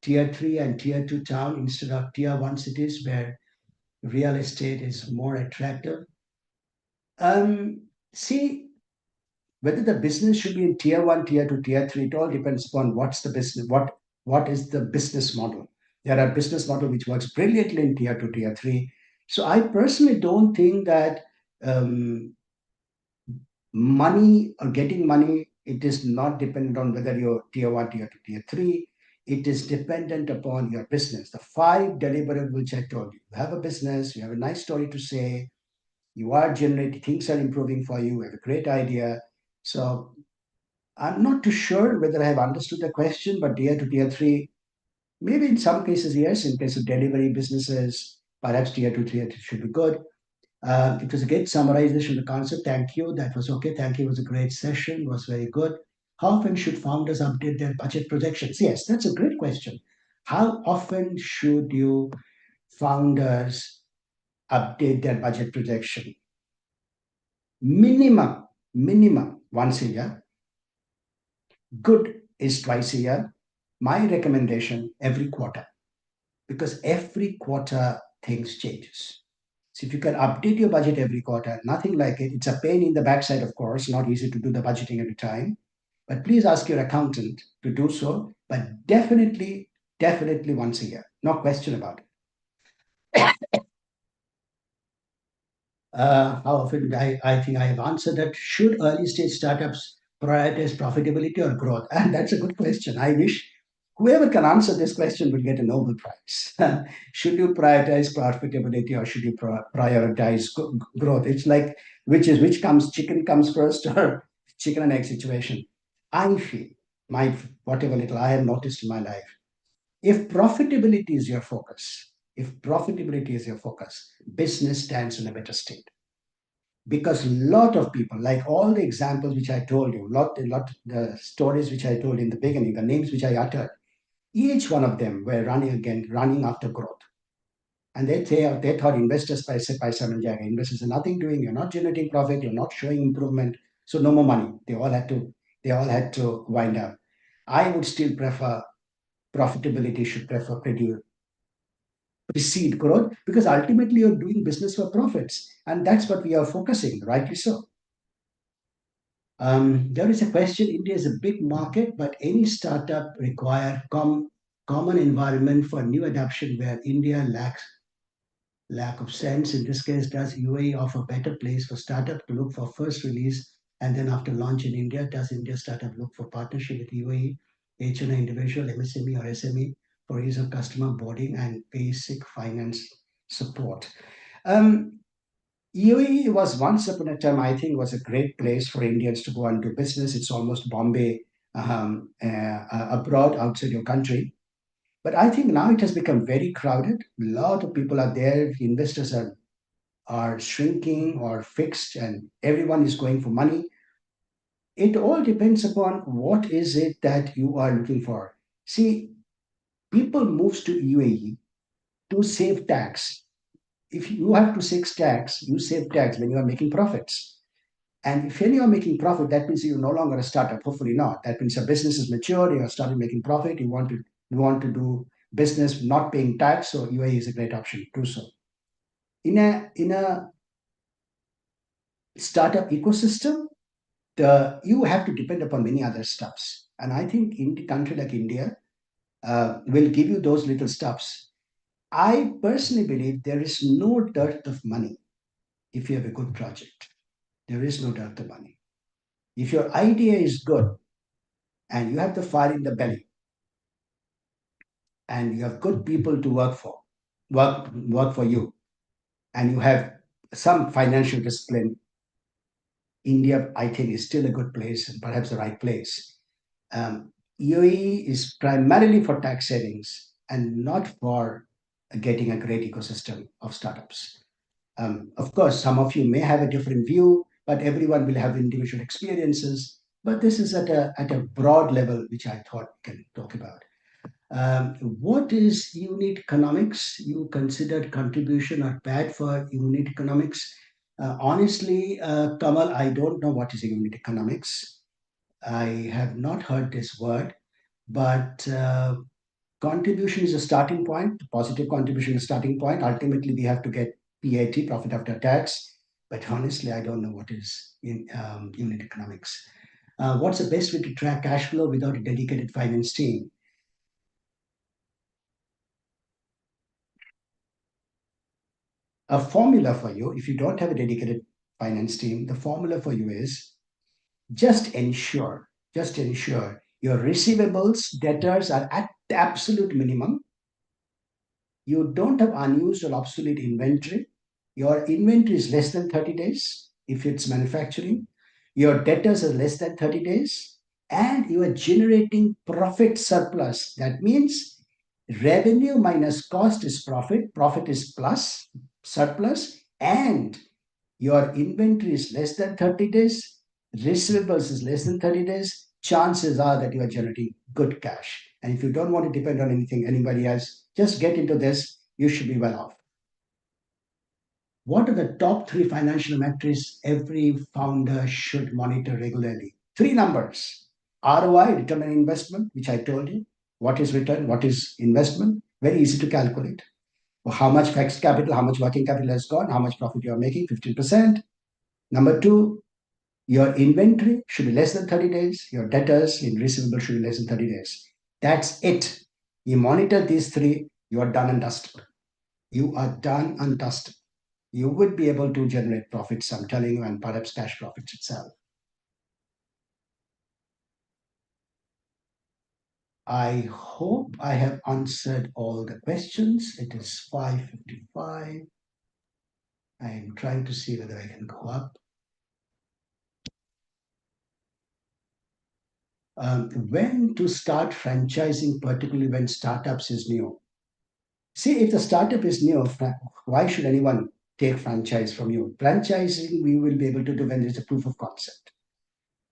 B: 3 and tier 2 town instead of tier 1 cities where real estate is more attractive? See, whether the business should be in tier 1, tier 2, tier 3, it all depends upon what's the business, what is the business model. There are business model which works brilliantly in tier 2, tier 3. So I personally don't think that um, money or getting money, it is not dependent on whether you're tier 1, tier 2, tier 3. It is dependent upon your business. The 5 deliverables which I told you. You have a business, you have a nice story to say, you are generating, things are improving for you, you have a great idea. So I'm not too sure whether I have understood the question, but tier 2, tier 3, maybe in some cases, yes. In case of delivery businesses, perhaps tier 2, tier 3 should be good. It was a great summarization of the concept. Thank you. That was okay. Thank you. It was a great session. It was very good. How often should founders update their budget projections? Yes, that's a great question. How often should you founders update their budget projection? Minimum once a year. Good is twice a year. My recommendation every quarter, because every quarter things changes. So if you can update your budget every quarter, nothing like it. It's a pain in the backside, of course, not easy to do the budgeting every time. But please ask your accountant to do so. But definitely once a year. No question about it. How often I think I have answered that. Should early stage startups prioritize profitability or growth? And that's a good question. I wish whoever can answer this question will get a Nobel Prize. Should you prioritize profitability or should you prioritize growth? It's like which comes, chicken comes first or chicken and egg situation. I feel my whatever little I have noticed in my life, if profitability is your focus, business stands in a better state, because a lot of people, like all the examples which I told you, lot the stories which I told in the beginning, the names which I uttered, each one of them were running after growth. And they thought investors paisa mil jayega. Investors are nothing doing, you're not generating profit, you're not showing improvement, so no more money. They all had to wind up. I would still prefer profitability should prefer precede growth, because ultimately you're doing business for profits, and that's what we are focusing, rightly so. There is a question. India is a big market, but any startup require common environment for new adoption where India lacks lack of sense. In this case, does UAE offer better place for startup to look for first release, and then after launch in India, does India startup look for partnership with UAE, HNI individual, MSME or SME for ease of customer boarding and basic finance support? Um, UAE was once upon a time, I think, was a great place for Indians to go and do business. It's almost Bombay abroad, outside your country. But I think now it has become very crowded. A lot of people are there. Investors are shrinking or fixed, and everyone is going for money. It all depends upon what is it that you are looking for. See, people moves to UAE to save tax. If you have to save tax, you save tax when you are making profits. And if when you are making profit, that means you're no longer a startup. Hopefully not. That means your business is mature. You have started making profit. You want to do business not paying tax. So UAE is a great option to do so. In a startup ecosystem, you have to depend upon many other stuffs. And I think in a country like India will give you those little stuffs. I personally believe there is no dearth of money if you have a good project. There is no dearth of money. If your idea is good and you have the fire in the belly and you have good people to work for you, and you have some financial discipline, India, I think, is still a good place and perhaps the right place. UAE is primarily for tax savings and not for getting a great ecosystem of startups. Of course, some of you may have a different view, but everyone will have individual experiences. But this is at a broad level, which I thought we can talk about. What is unit economics? You considered contribution or bad for unit economics? Honestly, Kamal, I don't know what is unit economics. I have not heard this word, but contribution is a starting point. Positive contribution is a starting point. Ultimately, we have to get PAT, profit after tax. But honestly, I don't know what is in unit economics. What's the best way to track cash flow without a dedicated finance team? A formula for you, if you don't have a dedicated finance team, the formula for you is just ensure your receivables, debtors are at the absolute minimum. You don't have unused or obsolete inventory. Your inventory is less than 30 days if it's manufacturing. Your debtors are less than 30 days. and you are generating profit surplus. That means revenue minus cost is profit, profit is plus, surplus, and your inventory is less than 30 days, receivables is less than 30 days, chances are that you are generating good cash. And if you don't want to depend on anything, anybody else, just get into this. You should be well off. What are the top three financial metrics every founder should monitor regularly? Three numbers: ROI, return on investment, which I told you. What is return? What is investment? Very easy to calculate. How much fixed capital, how much working capital has gone, how much profit you are making, 15%. Number two, your inventory should be less than 30 days. Your debtors in receivable should be less than 30 days. That's it. You monitor these three, you are done and dusted. You are done and dusted. You would be able to generate profits, I'm telling you, and perhaps cash profits itself. I hope I have answered all the questions. It is 5:55. I'm trying to see whether I can go up. When to start franchising, particularly when startups is new? See, if the startup is new, why should anyone take franchise from you? Franchising, we will be able to do when there's a proof of concept.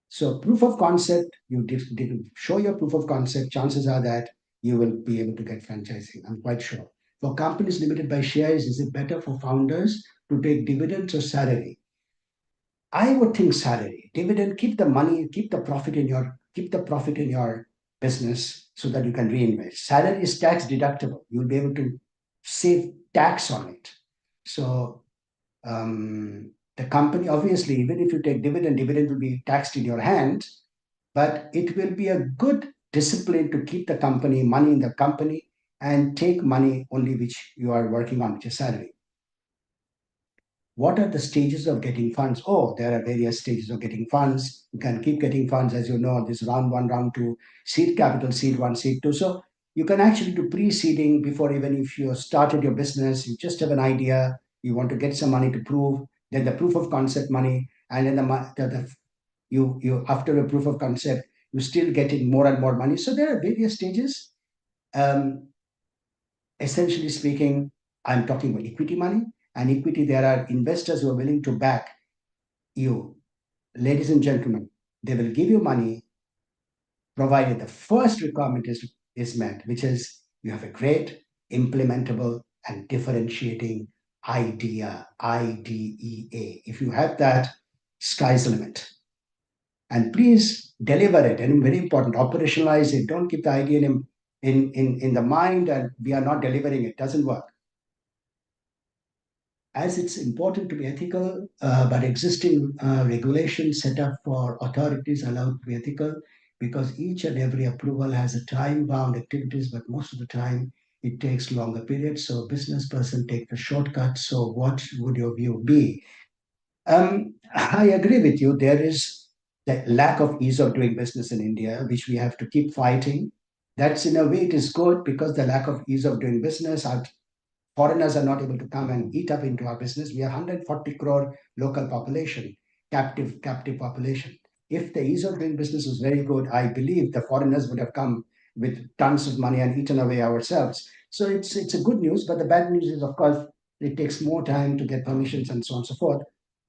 B: So proof of concept, you did show your proof of concept, chances are that you will be able to get franchising. I'm quite sure. For companies limited by shares, is it better for founders to take dividends or salary? I would think salary. Dividend, keep the money, keep the profit in your business so that you can reinvest. Salary is tax deductible. You'll be able to save tax on it. So the company, obviously, even if you take dividend will be taxed in your hand, but it will be a good discipline to keep the company, money in the company, and take money only which you are working on, which is salary. What are the stages of getting funds? Oh, there are various stages of getting funds. You can keep getting funds, as you know, this round one, round two, seed capital, seed one, seed two. So you can actually do pre-seeding before, even if you started your business, you just have an idea, you want to get some money to prove, then the proof of concept money, and then you after a proof of concept, you still getting more and more money. So there are various stages. Um, Essentially speaking, I'm talking about equity money. And equity, there are investors who are willing to back you. Ladies and gentlemen, they will give you money provided the first requirement is met, which is you have a great, implementable, and differentiating idea, IDEA. If you have that, sky's the limit. And please deliver it. And very important, operationalize it. Don't keep the idea in the mind and we are not delivering it. Doesn't work. As it's important to be ethical, but existing regulations set up for authorities allow to be ethical because each and every approval has a time-bound activities, but most of the time it takes longer periods. So a business person take the shortcut. So what would your view be? I agree with you. There is the lack of ease of doing business in India, which we have to keep fighting. That's in a way it is good because the lack of ease of doing business, our foreigners are not able to come and eat up into our business. We are 140 crore local population, captive population. If the ease of doing business was very good, I believe the foreigners would have come with tons of money and eaten away ourselves. So it's a good news, but the bad news is, of course, it takes more time to get permissions and so on and so forth.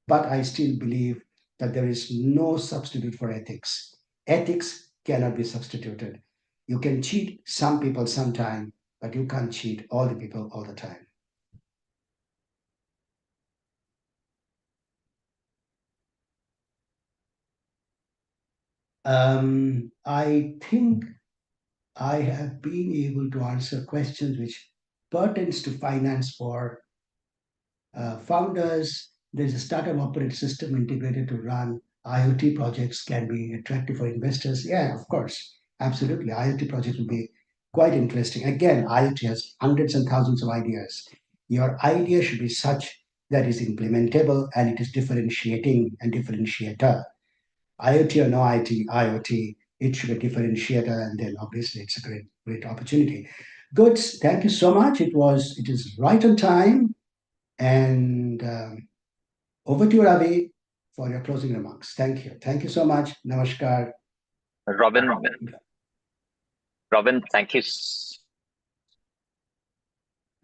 B: But I still believe that there is no substitute for ethics. Ethics cannot be substituted. You can cheat some people sometime, but you can't cheat all the people all the time. I think I have been able to answer questions which pertains to finance for founders. There's a startup operating system integrated to run IoT projects can be attractive for investors. Yeah, of course, absolutely. IoT projects will be quite interesting. Again, IoT has hundreds and thousands of ideas. Your idea should be such that is implementable and it is differentiating and differentiator. IoT or no IoT, it should be a differentiator, and then obviously it's a great opportunity. Good. Thank you so much. It is right on time. And over to you, Ravi, for your closing remarks. Thank you. Thank you so much. Namaskar.
D: Robin, thank you.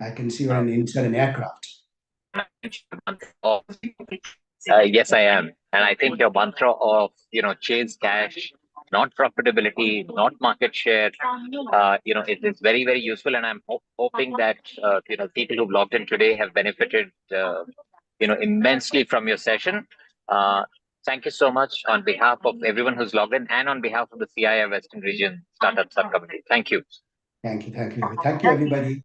B: I can see you're inside an aircraft.
D: Yes, I am, and I think your mantra of chase cash, not profitability, not market share, it is very very useful, and I'm hoping that people who've logged in today have benefited immensely from your session. Thank you so much on behalf of everyone who's logged in and on behalf of the CII Western Region Startup Subcommittee. Thank you.
B: Thank you, everybody.